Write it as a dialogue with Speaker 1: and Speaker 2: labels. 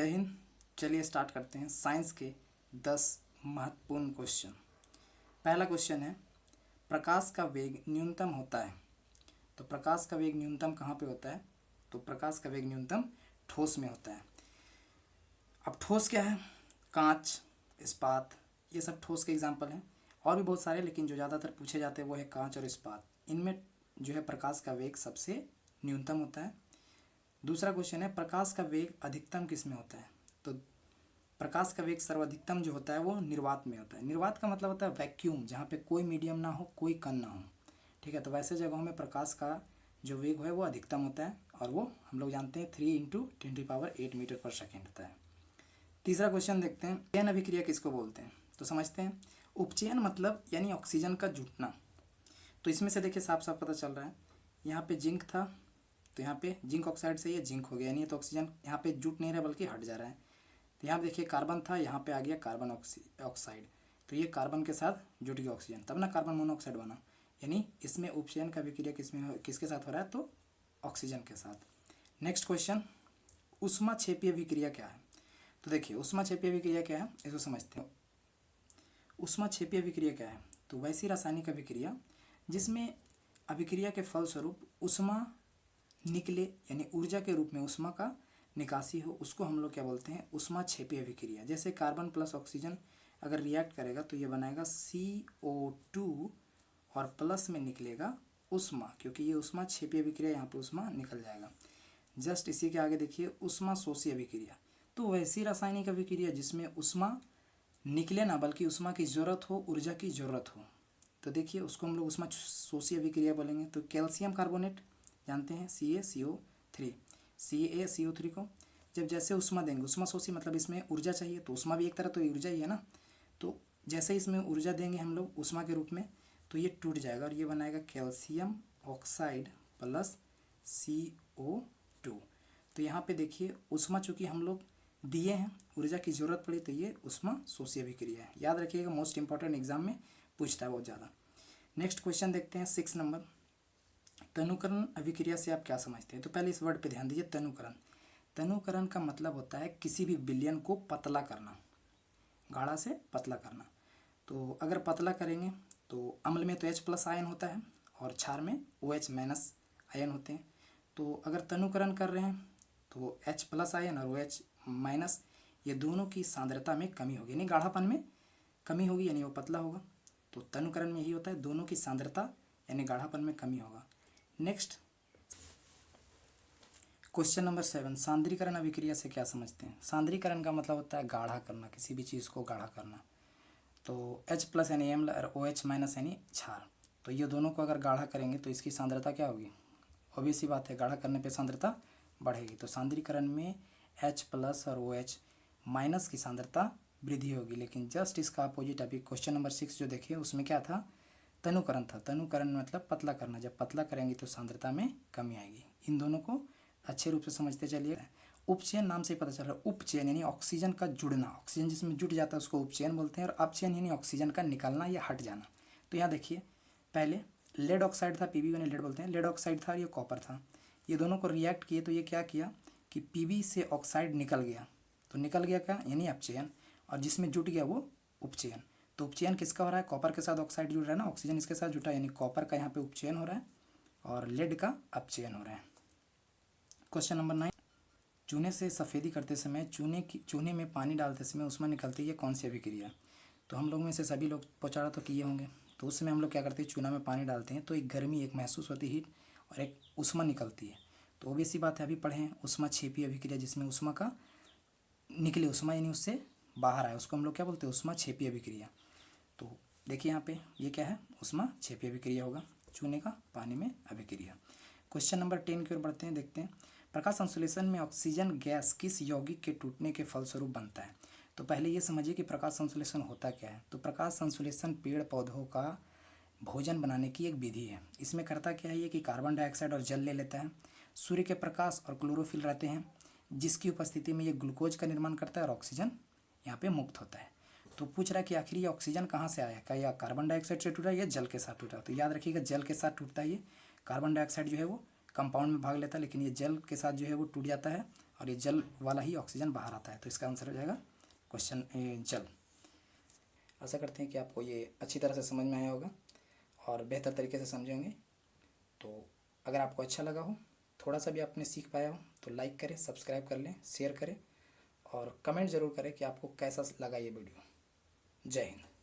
Speaker 1: जय हिंद। चलिए स्टार्ट करते हैं साइंस के 10 महत्वपूर्ण क्वेश्चन। पहला क्वेश्चन है, प्रकाश का वेग न्यूनतम होता है। तो प्रकाश का वेग न्यूनतम कहाँ पे होता है? तो प्रकाश का वेग न्यूनतम ठोस में होता है। अब ठोस क्या है? कांच, इस्पात, ये सब ठोस के एग्जाम्पल हैं। और भी बहुत सारे, लेकिन जो ज़्यादातर पूछे जाते हैं वो है कांच और इस्पात। इनमें जो है प्रकाश का वेग सबसे न्यूनतम होता है। दूसरा क्वेश्चन है, प्रकाश का वेग अधिकतम किस में होता है? तो प्रकाश का वेग सर्वाधिकतम जो होता है वो निर्वात में होता है। निर्वात का मतलब होता है वैक्यूम, जहाँ पे कोई मीडियम ना हो, कोई कण ना हो। ठीक है, तो वैसे जगहों में प्रकाश का जो वेग है वो अधिकतम होता है, और वो हम लोग जानते हैं 3 × 10⁸ मीटर पर सेकेंड होता है। तीसरा क्वेश्चन देखते हैं, उपचयन अभिक्रिया किसको बोलते हैं? तो समझते हैं। उपचयन मतलब यानी ऑक्सीजन का जुटना। तो इसमें से देखिए साफ साफ पता चल रहा है, यहाँ पे जिंक था तो यहाँ पे जिंक ऑक्साइड से ये जिंक हो गया, यानी तो ऑक्सीजन यहाँ पे जुट नहीं रहा बल्कि हट जा रहा है। तो यहाँ पे देखिए कार्बन था, यहाँ पे आ गया कार्बन ऑक्साइड, तो ये कार्बन के साथ जुट गया ऑक्सीजन, तब ना कार्बन मोनोऑक्साइड बना। यानी इसमें उपचयन का अभिक्रिया किसके साथ हो रहा है? तो ऑक्सीजन के साथ। नेक्स्ट क्वेश्चन, ऊष्माक्षेपीय अभिक्रिया क्या है? तो देखिए ऊष्माक्षेपीय अभिक्रिया क्या है इसको समझते हैं। ऊष्माक्षेपीय अभिक्रिया क्या है? तो वैसी रासायनिक अभिक्रिया जिसमें अभिक्रिया के फलस्वरूप ऊष्मा निकले, यानी ऊर्जा के रूप में ऊष्मा का निकासी हो, उसको हम लोग क्या बोलते हैं? ऊष्माक्षेपीय अभिक्रिया। जैसे कार्बन प्लस ऑक्सीजन अगर रिएक्ट करेगा तो ये बनाएगा CO2 और प्लस में निकलेगा ऊष्मा, क्योंकि ये ऊष्माक्षेपीय अभिक्रिया, यहाँ पे ऊष्मा निकल जाएगा। जस्ट इसी के आगे देखिए ऊष्मा शोषी अभिक्रिया। तो वैसी रासायनिक अभिक्रिया जिसमें ऊष्मा निकले ना बल्कि ऊष्मा की ज़रूरत हो, ऊर्जा की ज़रूरत हो, तो देखिए उसको हम लोग ऊष्मा शोषी अभिक्रिया बोलेंगे। तो कैल्शियम कार्बोनेट जानते हैं CaCO3, CaCO3 को जब जैसे ऊष्मा देंगे, ऊष्मा शोषी मतलब इसमें ऊर्जा चाहिए, तो ऊष्मा भी एक तरह तो ऊर्जा ही है ना। तो जैसे इसमें ऊर्जा देंगे हम लोग ऊष्मा के रूप में, तो ये टूट जाएगा और ये बनाएगा कैल्शियम ऑक्साइड प्लस CO2। तो यहाँ पे देखिए ऊष्मा चूँकि हम लोग दिए हैं, ऊर्जा की ज़रूरत पड़ी, तो ये ऊष्मा शोषी अभिक्रिया है। याद रखिएगा, मोस्ट इंपॉर्टेंट एग्जाम में पूछता है बहुत ज़्यादा। नेक्स्ट क्वेश्चन देखते हैं 6 नंबर, तनुकरण अभिक्रिया से आप क्या समझते हैं? तो पहले इस वर्ड पे ध्यान दीजिए, तनुकरण। तनुकरण का मतलब होता है किसी भी विलयन को पतला करना, गाढ़ा से पतला करना। तो अगर पतला करेंगे तो अम्ल में तो H+ आयन होता है और क्षार में OH- आयन होते हैं। तो अगर तनुकरण कर रहे हैं तो H+ आयन और OH- ये दोनों की सांद्रता में कमी होगी, यानी गाढ़ापन में कमी होगी, यानी वो पतला होगा। तो तनुकरण में यही होता है, दोनों की सांद्रता यानी गाढ़ापन में कमी होगा। नेक्स्ट क्वेश्चन नंबर 7, सांद्रीकरण अभिक्रिया से क्या समझते हैं? सांद्रीकरण का मतलब होता है गाढ़ा करना, किसी भी चीज़ को गाढ़ा करना। तो H+ यानी अम्ल और OH- यानी क्षार, तो ये दोनों को अगर गाढ़ा करेंगे तो इसकी सांद्रता क्या होगी? ऑब्वियस सी बात है, गाढ़ा करने पे सांद्रता बढ़ेगी। तो सांद्रीकरण में H+ और OH- की सांद्रता वृद्धि होगी। लेकिन जस्ट इसका अपोजिट अभी क्वेश्चन नंबर 6 जो देखिए उसमें क्या था? तनुकरण था। तनुकरण मतलब पतला करना, जब पतला करेंगे तो सांद्रता में कमी आएगी। इन दोनों को अच्छे रूप से समझते चलिए। उपचयन नाम से ही पता चल रहा है, उपचयन यानी ऑक्सीजन का जुड़ना, ऑक्सीजन जिसमें जुट जाता है उसको उपचयन बोलते हैं। और अपचयन यानी ऑक्सीजन का निकलना या हट जाना। तो यहाँ देखिए, पहले लेड ऑक्साइड था, Pb यानी लेड बोलते हैं, लेड ऑक्साइड था, ये कॉपर था, ये दोनों को रिएक्ट किए तो ये क्या किया कि Pb से ऑक्साइड निकल गया। तो निकल गया क्या? यानी अपचयन। और जिसमें जुट गया वो उपचयन। तो उपचयन किसका हो रहा है? कॉपर के साथ ऑक्साइड जुड़ रहा है ना, ऑक्सीजन इसके साथ जुटा, यानी कॉपर का यहाँ पे उपचयन हो रहा है और लेड का अपचयन हो रहा है। क्वेश्चन नंबर 9, चूने से सफ़ेदी करते समय चूने में पानी डालते समय ऊष्मा निकलती है, ये कौन सी अभिक्रिया? तो हम लोग में से सभी लोग पहुँचा तो किए होंगे। तो उस समय हम लोग क्या करते हैं, चूना में पानी डालते हैं तो एक गर्मी, एक महसूस होती हीट और एक ऊष्मा निकलती है। तो वो भी सी बात है, अभी पढ़े हैं ऊष्माक्षेपीय अभिक्रिया, जिसमें ऊष्मा का निकले, ऊष्मा यानी उससे बाहर आए, उसको हम लोग क्या बोलते हैं? ऊष्माक्षेपीय अभिक्रिया। तो देखिए यहाँ पे ये क्या है? ऊष्माक्षेपीय अभिक्रिया होगा, चूने का पानी में अभिक्रिया। क्वेश्चन नंबर 10 की ओर बढ़ते हैं, देखते हैं प्रकाश संश्लेषण में ऑक्सीजन गैस किस यौगिक के टूटने के फलस्वरूप बनता है? तो पहले ये समझिए कि प्रकाश संश्लेषण होता क्या है। तो प्रकाश संश्लेषण पेड़ पौधों का भोजन बनाने की एक विधि है। इसमें करता क्या है ये कि कार्बन डाइऑक्साइड और जल ले लेता है, सूर्य के प्रकाश और क्लोरोफिल रहते हैं, जिसकी उपस्थिति में ये ग्लूकोज का निर्माण करता है और ऑक्सीजन यहाँ पे मुक्त होता है। तो पूछ रहा है कि आखिर ये ऑक्सीजन कहाँ से आया, क्या यह कार्बन डाइऑक्साइड से टूटा या जल के साथ टूटा? तो याद रखिएगा जल के साथ टूटता है ये। कार्बन डाइऑक्साइड जो है वो कंपाउंड में भाग लेता है, लेकिन ये जल के साथ जो है वो टूट जाता है और ये जल वाला ही ऑक्सीजन बाहर आता है, तो इसका आंसर हो जाएगा क्वेश्चन जल। आशा करते हैं कि आपको ये अच्छी तरह से समझ में आया होगा और बेहतर तरीके से समझे होंगे। तो अगर आपको अच्छा लगा हो, थोड़ा सा भी आपने सीख पाया हो, तो लाइक करें, सब्सक्राइब कर लें, शेयर करें और कमेंट ज़रूर करें कि आपको कैसा लगा ये वीडियो। जय हिंद।